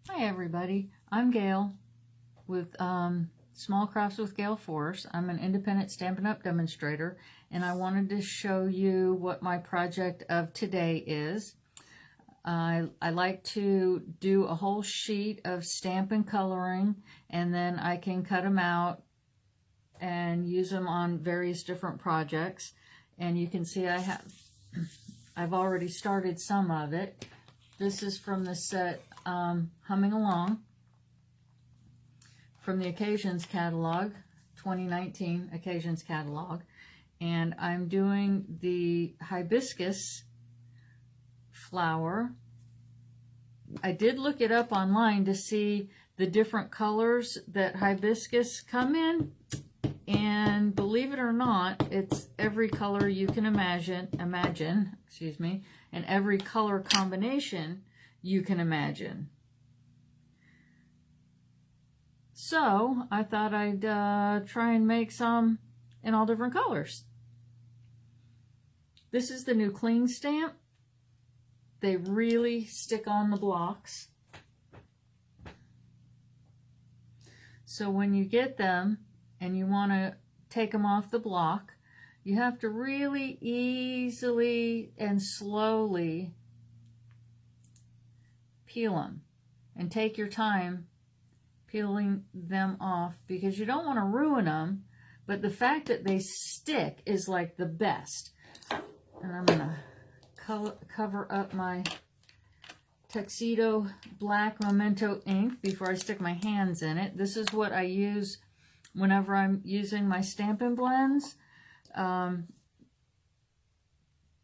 Hi everybody, I'm Gail with Small Crafts with Gail Force. I'm an independent Stampin' Up! Demonstrator, and I wanted to show you what my project of today is. I like to do a whole sheet of Stampin' coloring, and then I can cut them out and use them on various different projects. And you can see I've already started some of it. This is from the set Humming Along from the Occasions catalog, 2019 Occasions catalog, and I'm doing the hibiscus flower. I did look it up online to see the different colors that hibiscus come in, and believe it or not, it's every color you can imagine, and every color combination you can imagine. So I thought I'd try and make some in all different colors. This is the new cling stamp. They really stick on the blocks. So when you get them and you want to take them off the block, you have to really easily and slowly peel them and take your time peeling them off, because you don't want to ruin them, but the fact that they stick is like the best. And I'm gonna cover up my tuxedo black Memento ink before I stick my hands in it. This is what I use whenever I'm using my Stampin' blends.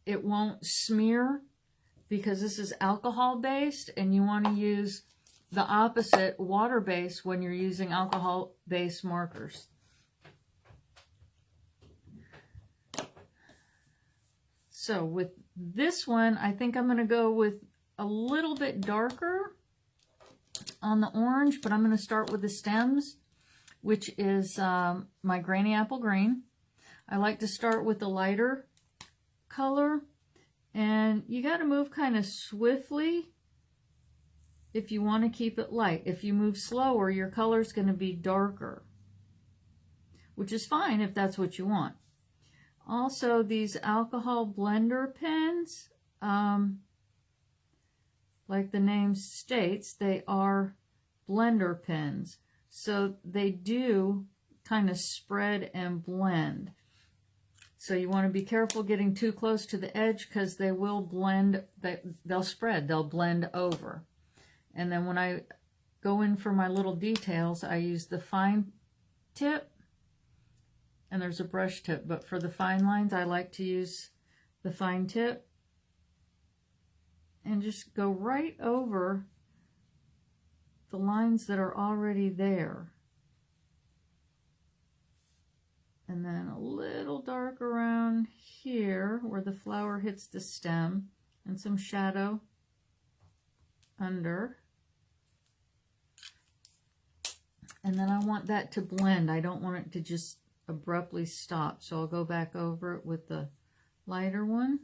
It won't smear because this is alcohol based, and you want to use the opposite, water based, when you're using alcohol based markers. So with this one, I think I'm going to go with a little bit darker on the orange, but I'm going to start with the stems, which is my Granny Apple Green. I like to start with the lighter color, and you got to move kind of swiftly if you want to keep it light. If you move slower, your color is going to be darker, which is fine if that's what you want. Also, these alcohol blender pens, like the name states, they are blender pens. So they do kind of spread and blend. So you want to be careful getting too close to the edge, because they will blend, they'll spread, they'll blend over. And then when I go in for my little details, I use the fine tip, and there's a brush tip, but for the fine lines, I like to use the fine tip and just go right over the lines that are already there. And then a little dark around here where the flower hits the stem, and some shadow under. And then I want that to blend. I don't want it to just abruptly stop. So I'll go back over it with the lighter one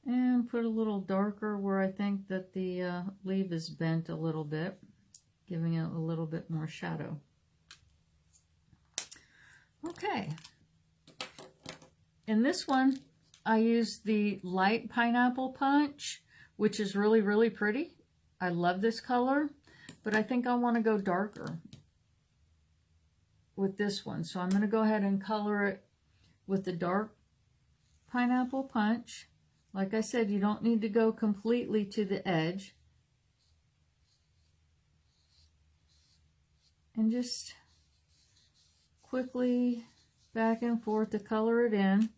and put a little darker where I think that the leaf is bent a little bit, giving it a little bit more shadow. Okay. In this one, I use the light pineapple punch, which is really, really pretty. I love this color, but I think I want to go darker with this one. So I'm going to go ahead and color it with the dark pineapple punch. Like I said, you don't need to go completely to the edge. And just quickly back and forth to color it in.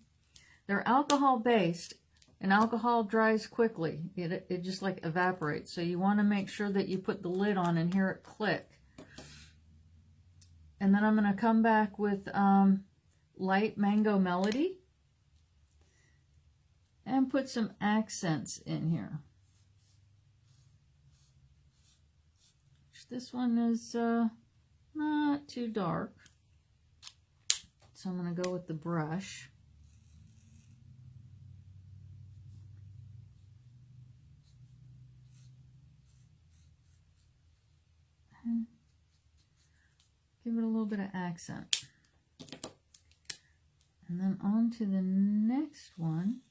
They're alcohol based, and alcohol dries quickly. It just like evaporates. So you want to make sure that you put the lid on and hear it click. And then I'm going to come back with light Mango Melody and put some accents in here. This one is not too dark. So I'm going to go with the brush. Give it a little bit of accent. And then on to the next one.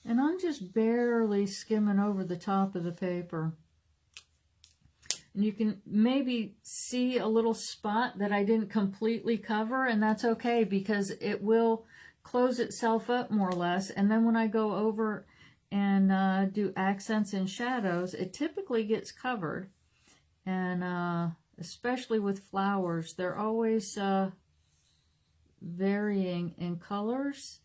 And I'm just barely skimming over the top of the paper. And you can maybe see a little spot that I didn't completely cover, and that's okay because it will close itself up more or less. And then when I go over and do accents and shadows, it typically gets covered. And especially with flowers, they're always varying in colors.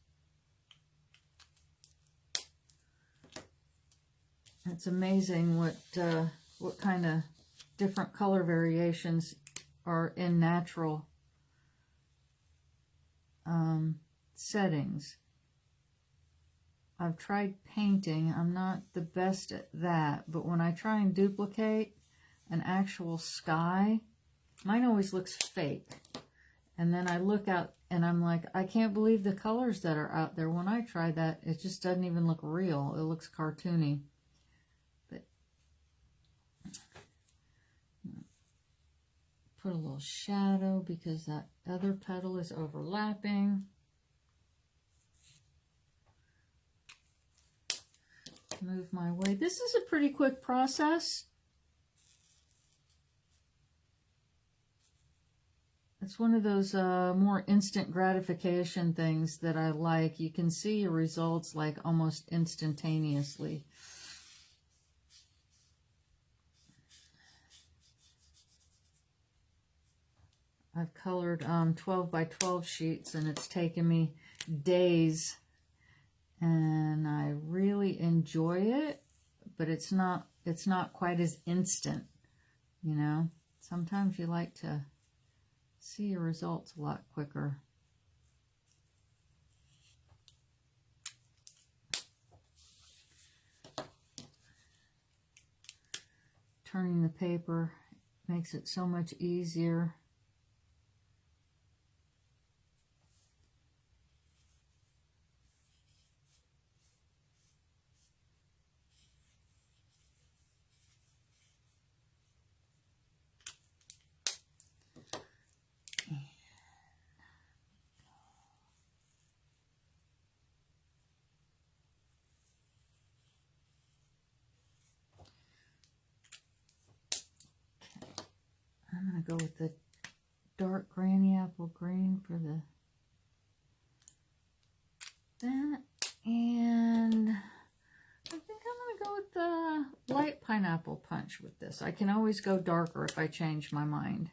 It's amazing what kind of different color variations are in natural settings. I've tried painting. I'm not the best at that, but when I try and duplicate an actual sky, mine always looks fake. And then I look out and I'm like, I can't believe the colors that are out there. When I try that, it just doesn't even look real. It looks cartoony. But put a little shadow because that other petal is overlapping. Move my way. This is a pretty quick process. It's one of those more instant gratification things that I like. You can see your results like almost instantaneously. I've colored 12 by 12 sheets and it's taken me days. And I really enjoy it, but it's not quite as instant, you know. Sometimes you like to see your results a lot quicker. Turning the paper makes it so much easier. I'm going to go with the dark granny apple green for that. And I think I'm going to go with the light pineapple punch with this. I can always go darker if I change my mind.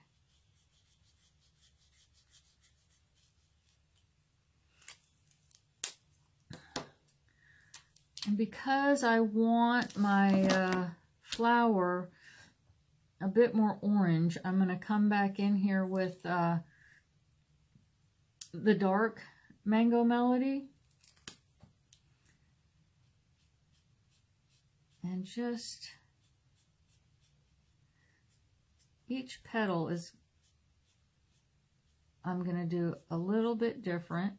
And because I want my flower a bit more orange, I'm going to come back in here with the dark Mango Melody. And just each petal is, I'm going to do a little bit different.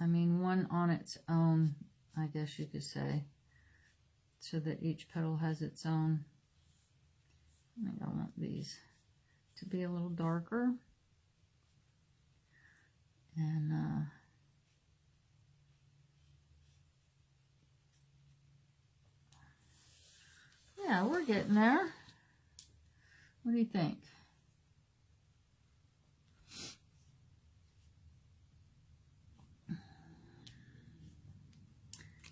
I mean, one on its own, I guess you could say, so that each petal has its own. I think I want these to be a little darker. And yeah, we're getting there. What do you think?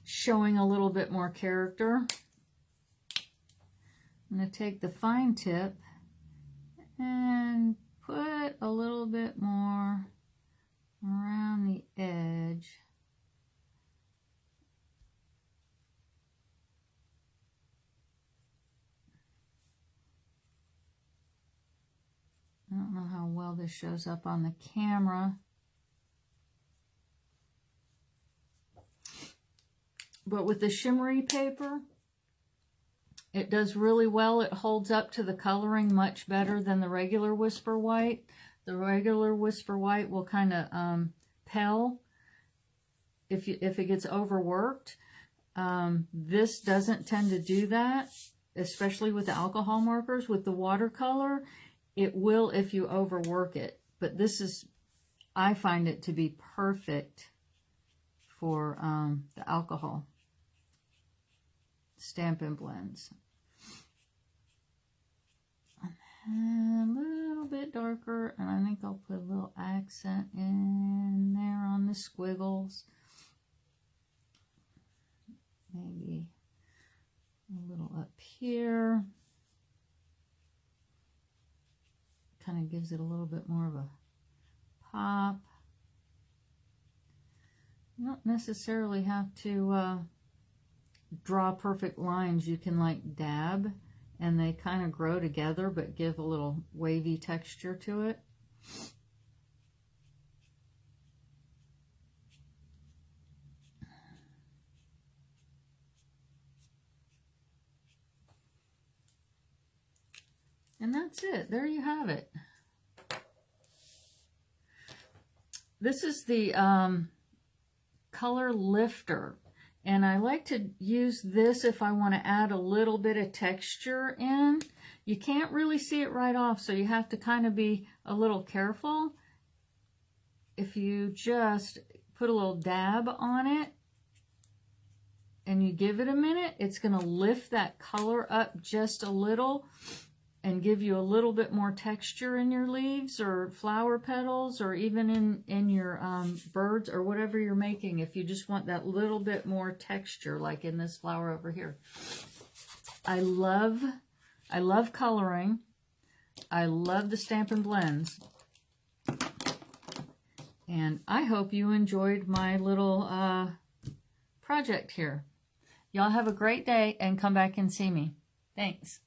Showing a little bit more character. I'm going to take the fine tip and put a little bit more around the edge. I don't know how well this shows up on the camera. But with the shimmery paper, it does really well. It holds up to the coloring much better than the regular Whisper White. The regular Whisper White will kind of pale, if it gets overworked. This doesn't tend to do that, especially with the alcohol markers. With the watercolor, it will if you overwork it. But this is, I find it to be perfect for the alcohol Stampin' blends. And a little bit darker, and I think I'll put a little accent in there on the squiggles. Maybe a little up here. Kind of gives it a little bit more of a pop. You don't necessarily have to draw perfect lines. You can like dab, and they kind of grow together but give a little wavy texture to it. And that's it. There you have it. This is the color lifter. And I like to use this if I want to add a little bit of texture in. You can't really see it right off, so you have to kind of be a little careful. If you just put a little dab on it and you give it a minute, it's going to lift that color up just a little and give you a little bit more texture in your leaves or flower petals, or even in your birds or whatever you're making, if you just want that little bit more texture, like in this flower over here. I love coloring. I love the Stampin' blends. And I hope you enjoyed my little project here. Y'all have a great day and come back and see me. Thanks.